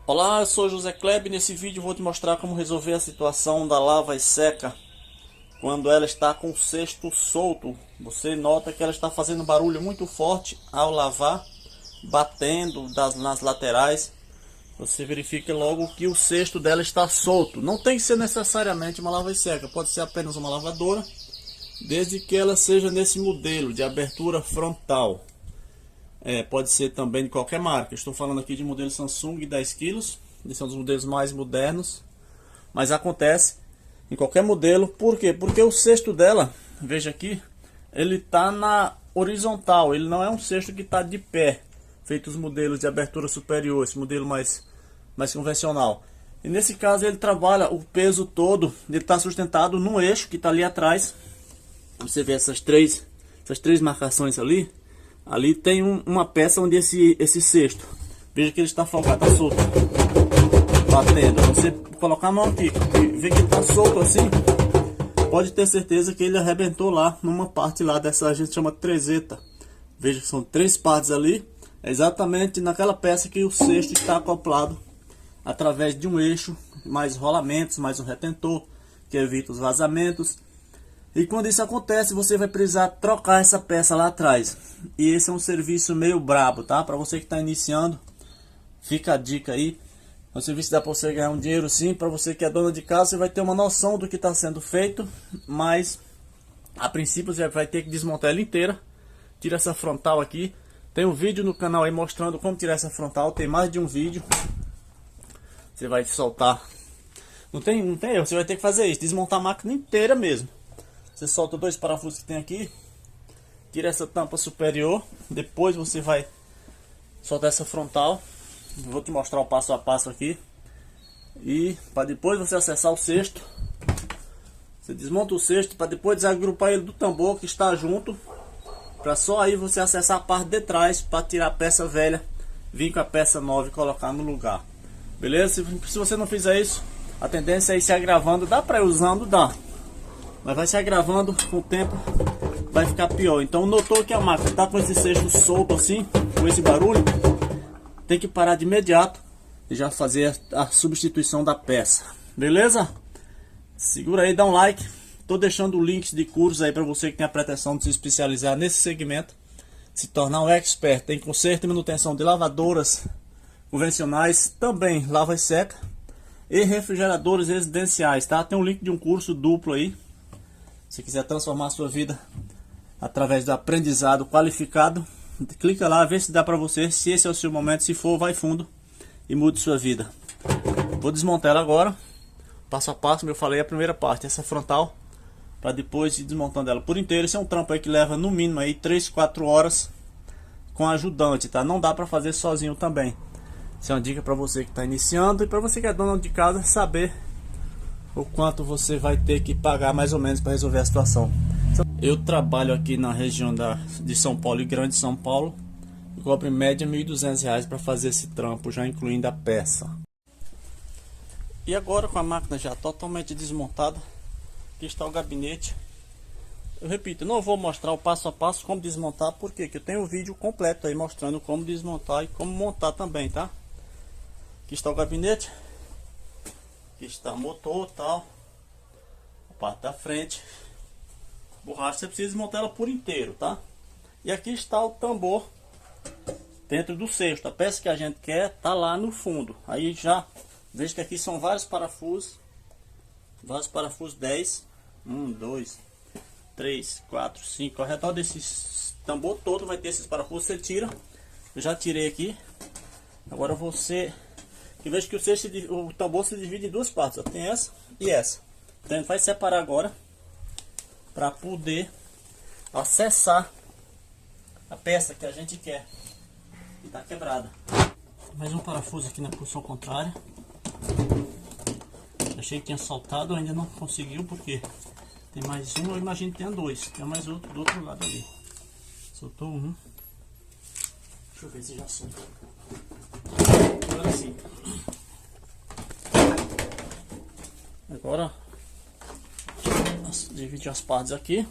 Olá, eu sou José Kleber e nesse vídeo vou te mostrar como resolver a situação da lava e seca quando ela está com o cesto solto. Você nota que ela está fazendo barulho muito forte ao lavar, batendo nas laterais. Você verifica logo que o cesto dela está solto. Não tem que ser necessariamente uma lava e seca, pode ser apenas uma lavadora, desde que ela seja nesse modelo de abertura frontal. Pode ser também de qualquer marca. Estou falando aqui de modelo Samsung 10 kg. Esse é um dos modelos mais modernos, mas acontece em qualquer modelo. Por quê? Porque o cesto dela, veja aqui, ele está na horizontal. Ele não é um cesto que está de pé, feito os modelos de abertura superior, esse modelo mais convencional. E nesse caso ele trabalha o peso todo, ele está sustentado num eixo que está ali atrás. Você vê essas três marcações ali. Ali tem uma peça onde esse cesto, veja que ele está folgado, está solto, batendo. Você colocar a mão aqui e ver que ele está solto assim, pode ter certeza que ele arrebentou lá numa parte lá dessa, a gente chama trezeta. Veja que são três partes ali, exatamente naquela peça que o cesto está acoplado através de um eixo, mais rolamentos, mais um retentor que evita os vazamentos. E quando isso acontece, você vai precisar trocar essa peça lá atrás. E esse é um serviço meio brabo, tá? Para você que está iniciando, fica a dica aí. É um serviço que dá para você ganhar um dinheiro sim. Para você que é dona de casa, você vai ter uma noção do que está sendo feito. Mas, a princípio, você vai ter que desmontar ela inteira. Tira essa frontal aqui. Tem um vídeo no canal aí mostrando como tirar essa frontal. Tem mais de um vídeo. Você vai soltar. Não tem erro, você vai ter que fazer isso. Desmontar a máquina inteira mesmo. Você solta dois parafusos que tem aqui, tira essa tampa superior, depois você vai soltar essa frontal. Vou te mostrar o passo a passo aqui. E para depois você acessar o cesto, você desmonta o cesto para depois desagrupar ele do tambor que está junto, para só aí você acessar a parte de trás para tirar a peça velha, vir com a peça nova e colocar no lugar. Beleza? Se você não fizer isso, a tendência é ir se agravando. Dá para ir usando, dá. Mas vai se agravando com o tempo, vai ficar pior. Então notou que a máquina está com esse cesto solto assim, com esse barulho, tem que parar de imediato e já fazer a substituição da peça. Beleza? Segura aí, dá um like. Estou deixando links de cursos aí para você que tem a pretensão de se especializar nesse segmento, se tornar um expert em conserto e manutenção de lavadoras convencionais, também lava e seca e refrigeradores residenciais, tá? Tem um link de um curso duplo aí. Se quiser transformar a sua vida através do aprendizado qualificado, clica lá, vê se dá para você, se esse é o seu momento. Se for, vai fundo e mude sua vida. Vou desmontar ela agora, passo a passo, como eu falei, a primeira parte, essa frontal, para depois ir desmontando ela por inteiro. Esse é um trampo aí que leva no mínimo aí 3-4 horas com ajudante, tá? Não dá para fazer sozinho também. Essa é uma dica para você que está iniciando e para você que é dona de casa saber o quanto você vai ter que pagar mais ou menos para resolver a situação. Eu trabalho aqui na região de São Paulo e Grande São Paulo e cobro em média R$ 1.200 para fazer esse trampo, já incluindo a peça. E agora, com a máquina já totalmente desmontada, aqui está o gabinete. Eu repito, não vou mostrar o passo a passo como desmontar, porque eu tenho um vídeo completo aí mostrando como desmontar e como montar também, tá? Aqui está o gabinete. Aqui está o motor, tal, a parte da frente, borracha. Você precisa desmontar ela por inteiro, tá? E aqui está o tambor dentro do cesto. A peça que a gente quer tá lá no fundo. Aí já veja que aqui são vários parafusos 10, 1, 2, 3, 4, 5. Ao redor desse tambor todo vai ter esses parafusos. Você tira, eu já tirei aqui. Agora você que veja que o tambor se divide em duas partes, ó. Tem essa e essa. Então a gente vai separar agora para poder acessar a peça que a gente quer, que está quebrada. Mais um parafuso aqui na posição contrária. Achei que tinha soltado, ainda não conseguiu, porque tem mais um, eu imagino que tenha dois. Tem mais outro do outro lado ali. Soltou um. Deixa eu ver se já soltou. Agora sim. Agora dividir as partes aqui.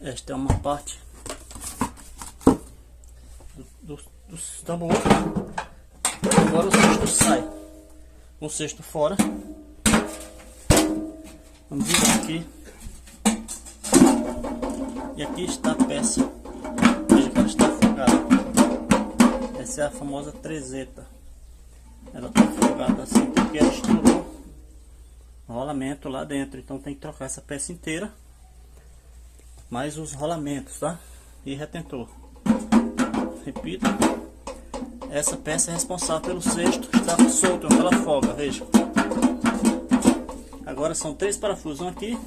Esta é uma parte do tambor. Agora o cesto sai com o cesto fora. Vamos virar aqui. E aqui está a peça. Veja que ela está afogada. Essa é a famosa trezeta. Ela está afogada assim porque ela estourou o rolamento lá dentro. Então tem que trocar essa peça inteira, mais os rolamentos, tá? E retentor. Repito, essa peça é responsável pelo cesto que está solto, onde ela afoga, veja. Agora são 3 parafusos, um aqui,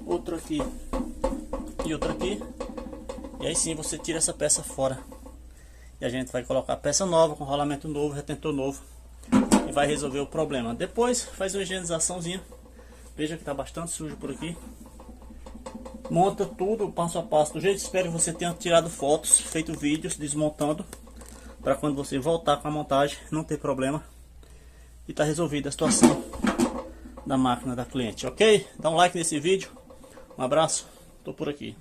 outro aqui e outro aqui. E aí sim você tira essa peça fora. E a gente vai colocar peça nova, com rolamento novo, retentor novo. E vai resolver o problema. Depois faz uma higienizaçãozinha. Veja que está bastante sujo por aqui. Monta tudo passo a passo do jeito. Espero que você tenha tirado fotos, feito vídeos desmontando, para quando você voltar com a montagem não ter problema. E tá resolvida a situação da máquina da cliente, ok? Dá um like nesse vídeo. Um abraço, tô por aqui.